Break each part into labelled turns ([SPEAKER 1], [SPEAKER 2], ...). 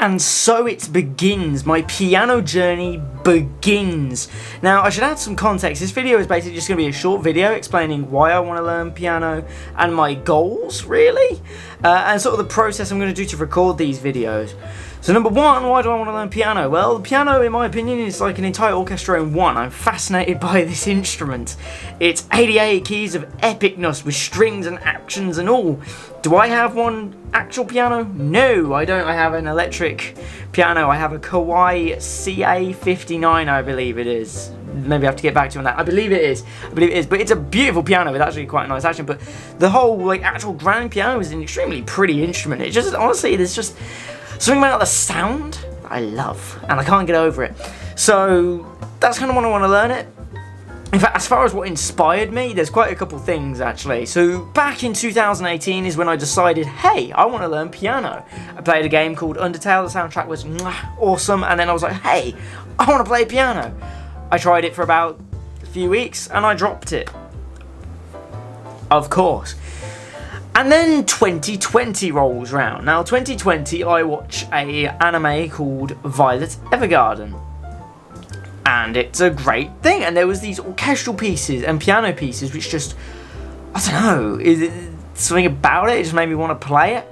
[SPEAKER 1] And so it begins, my piano journey begins. Now I should add some context, this video is basically just going to be a short video explaining why I want to learn piano and my goals really, and sort of the process I'm going to do to record these videos. So number one, why do I want to learn piano? Well, the piano in my opinion is like an entire orchestra in one. I'm fascinated by this instrument. It's 88 keys of epicness with strings and actions and all. Do I have one actual piano? No, I don't. I have an electric piano. I have a Kawai CA59, I believe it is. Maybe I have to get back to you on that. I believe it is. But it's a beautiful piano with actually quite a nice action. But the whole like actual grand piano is an extremely pretty instrument. It just honestly, there's just something about the sound that I love, and I can't get over it. So that's kind of what I want to learn it. In fact, as far as what inspired me, there's quite a couple things actually. So back in 2018 is when I decided, hey, I want to learn piano. I played a game called Undertale, the soundtrack was awesome, and then I was like, hey, I want to play piano. I tried it for about a few weeks, and I dropped it. Of course. And then 2020 rolls round. Now 2020 I watch a anime called Violet Evergarden. And it's a great thing, and there was these orchestral pieces and piano pieces which just, I don't know, is it something about it just made me want to play it.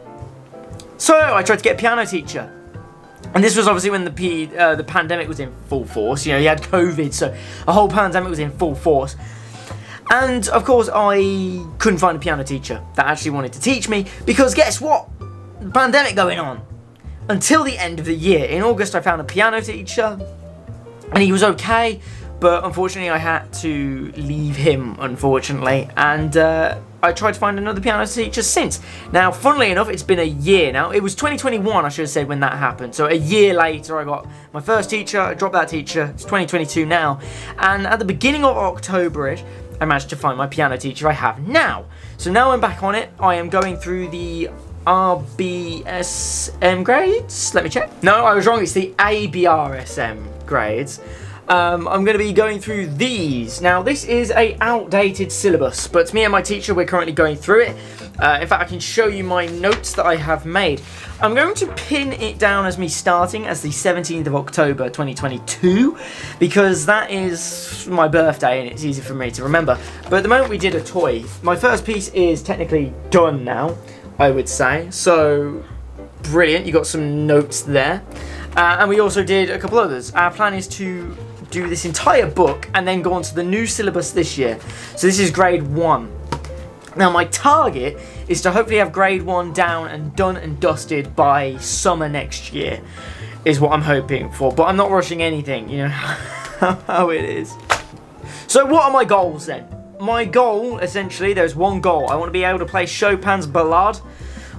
[SPEAKER 1] So I tried to get a piano teacher. And this was obviously when the pandemic was in full force. You know, you had COVID, so the whole pandemic was in full force. And of course I couldn't find a piano teacher that actually wanted to teach me, because guess what? The pandemic going on. Until the end of the year. In August I found a piano teacher, and he was okay, but unfortunately I had to leave him, unfortunately, and I tried to find another piano teacher since. Now, funnily enough, it's been a year now. It was 2021, I should have said, when that happened. So a year later, I got my first teacher, I dropped that teacher, it's 2022 now, and at the beginning of October-ish, I managed to find my piano teacher I have now. So now I'm back on it. I am going through the RBSM grades. Let me check. No, I was wrong. It's the ABRSM grades. I'm going to be going through these. Now, this is a outdated syllabus, but me and my teacher, we're currently going through it. In fact, I can show you my notes that I have made. I'm going to pin it down as me starting as the 17th of October 2022, because that is my birthday and it's easy for me to remember. But at the moment we did a toy. My first piece is technically done now, I would say. So, brilliant, you got some notes there. And we also did a couple others. Our plan is to do this entire book and then go on to the new syllabus this year. So this is grade 1. Now my target is to hopefully have grade 1 down and done and dusted by summer next year, is what I'm hoping for. But I'm not rushing anything, you know how it is. So what are my goals then? My goal, essentially, there's one goal. I want to be able to play Chopin's Ballade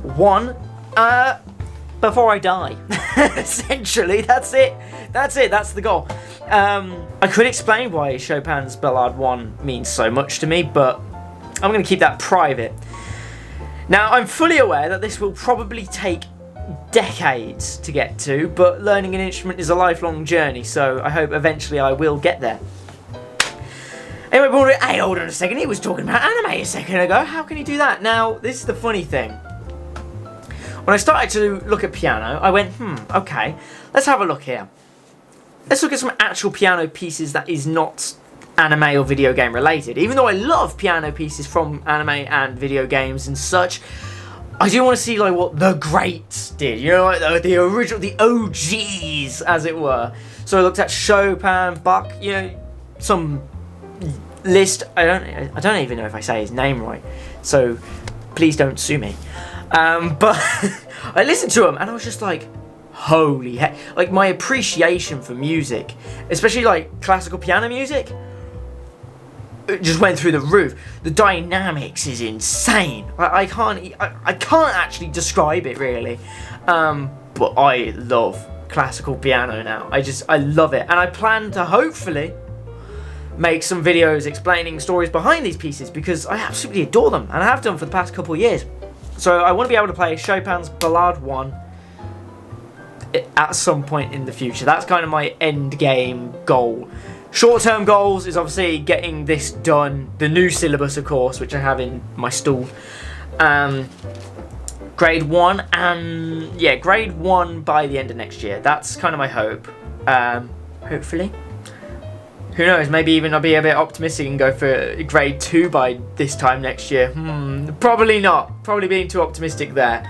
[SPEAKER 1] 1 before I die. Essentially, that's it. That's the goal. I could explain why Chopin's Ballade 1 means so much to me, but I'm going to keep that private. Now, I'm fully aware that this will probably take decades to get to, but learning an instrument is a lifelong journey, so I hope eventually I will get there. Anyway, but wondering, hey, hold on a second, he was talking about anime a second ago, how can he do that? Now, this is the funny thing. When I started to look at piano, I went, okay, let's have a look here. Let's look at some actual piano pieces that is not anime or video game related. Even though I love piano pieces from anime and video games and such, I do want to see like what the greats did, you know, like the original, the OGs, as it were. So I looked at Chopin, Bach, you know, some list. I don't even know if I say his name right, so please don't sue me. But I listened to him and I was just like, holy heck, like my appreciation for music, especially like classical piano music, it just went through the roof. The dynamics is insane. I can't actually describe it really, but I love classical piano now. I love it, and I plan to hopefully make some videos explaining stories behind these pieces, because I absolutely adore them and I have done for the past couple of years. So I want to be able to play Chopin's Ballade 1 at some point in the future. That's kind of my end game goal. Short-term goals is obviously getting this done, the new syllabus of course, which I have in my stall. grade 1 and yeah, grade 1 by the end of next year. That's kind of my hope. Hopefully. Who knows, maybe even I'll be a bit optimistic and go for grade 2 by this time next year. Probably not. Probably being too optimistic there.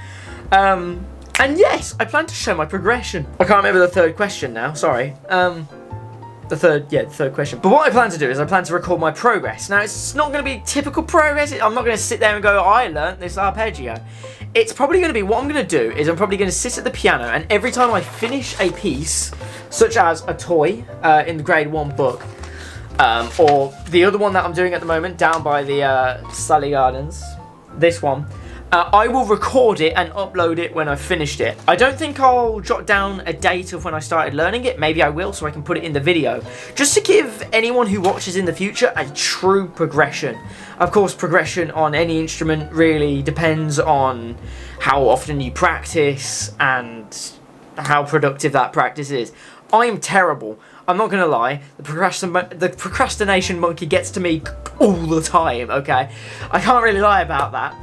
[SPEAKER 1] And yes, I plan to show my progression. I can't remember the third question now, sorry. The third question. But what I plan to do is I plan to record my progress. Now, it's not going to be typical progress. I'm not going to sit there and go, I learnt this arpeggio. It's probably going to be, what I'm going to do is I'm probably going to sit at the piano, and every time I finish a piece, such as a toy in the grade 1 book, or the other one that I'm doing at the moment down by the Sally Gardens, this one, I will record it and upload it when I've finished it. I don't think I'll jot down a date of when I started learning it. Maybe I will, so I can put it in the video. Just to give anyone who watches in the future a true progression. Of course, progression on any instrument really depends on how often you practice and how productive that practice is. I am terrible. I'm not going to lie. The procrastination monkey gets to me all the time, okay? I can't really lie about that.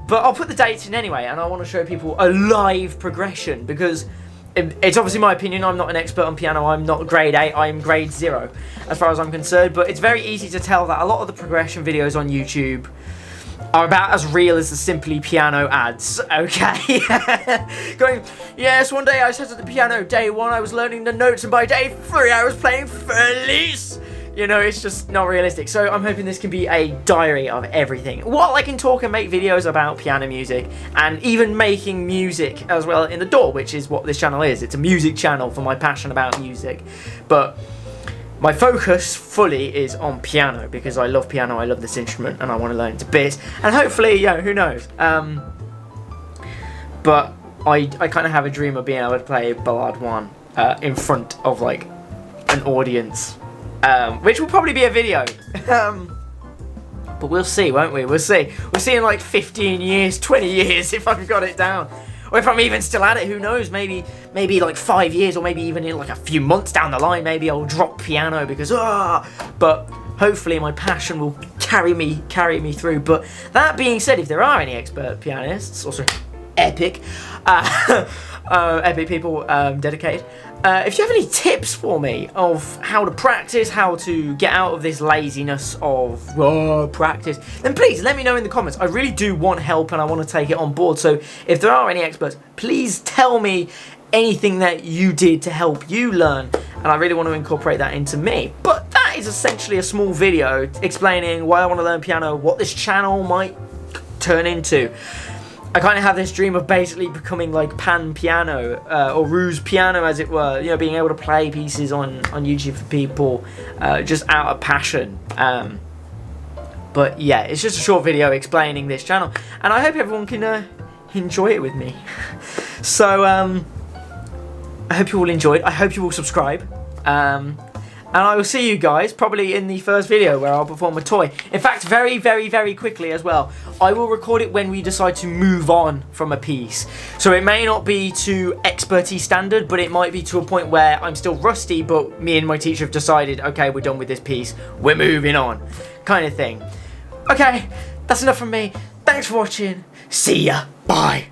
[SPEAKER 1] But I'll put the dates in anyway, and I want to show people a live progression, because it's obviously my opinion. I'm not an expert on piano. I'm not grade 8. I'm grade 0 as far as I'm concerned. But it's very easy to tell that a lot of the progression videos on YouTube are about as real as the Simply Piano ads, okay? Going, yes, one day I sat at the piano, day 1 I was learning the notes, and by day 3 I was playing Felice. You know, it's just not realistic. So I'm hoping this can be a diary of everything. While I can talk and make videos about piano music, and even making music as well in the door, which is what this channel is. It's a music channel for my passion about music. But my focus fully is on piano, because I love piano, I love this instrument, and I want to learn it to bits. And hopefully, you know, who knows. But I kind of have a dream of being able to play Ballad 1 in front of, like, an audience. Which will probably be a video. But we'll see, won't we? We'll see. We'll see in like 15 years, 20 years if I've got it down. Or if I'm even still at it, who knows? Maybe like 5 years, or maybe even in like a few months down the line, maybe I'll drop piano because but hopefully my passion will carry me through. But that being said, if there are any expert pianists, also epic people, dedicated, if you have any tips for me of how to practice, how to get out of this laziness of practice, then please let me know in the comments. I really do want help, and I want to take it on board. So if there are any experts, please tell me anything that you did to help you learn, and I really want to incorporate that into me. But that is essentially a small video explaining why I want to learn piano, what this channel might turn into. I kind of have this dream of basically becoming like Pan Piano, or Ruse Piano as it were, you know, being able to play pieces on YouTube for people, just out of passion. But yeah, it's just a short video explaining this channel, and I hope everyone can enjoy it with me. So I hope you all enjoyed. I hope you will subscribe. And I will see you guys probably in the first video where I'll perform a toy. In fact, very, very, very quickly as well. I will record it when we decide to move on from a piece. So it may not be to expertise standard, but it might be to a point where I'm still rusty, but me and my teacher have decided, okay, we're done with this piece. We're moving on, kind of thing. Okay, that's enough from me. Thanks for watching. See ya. Bye.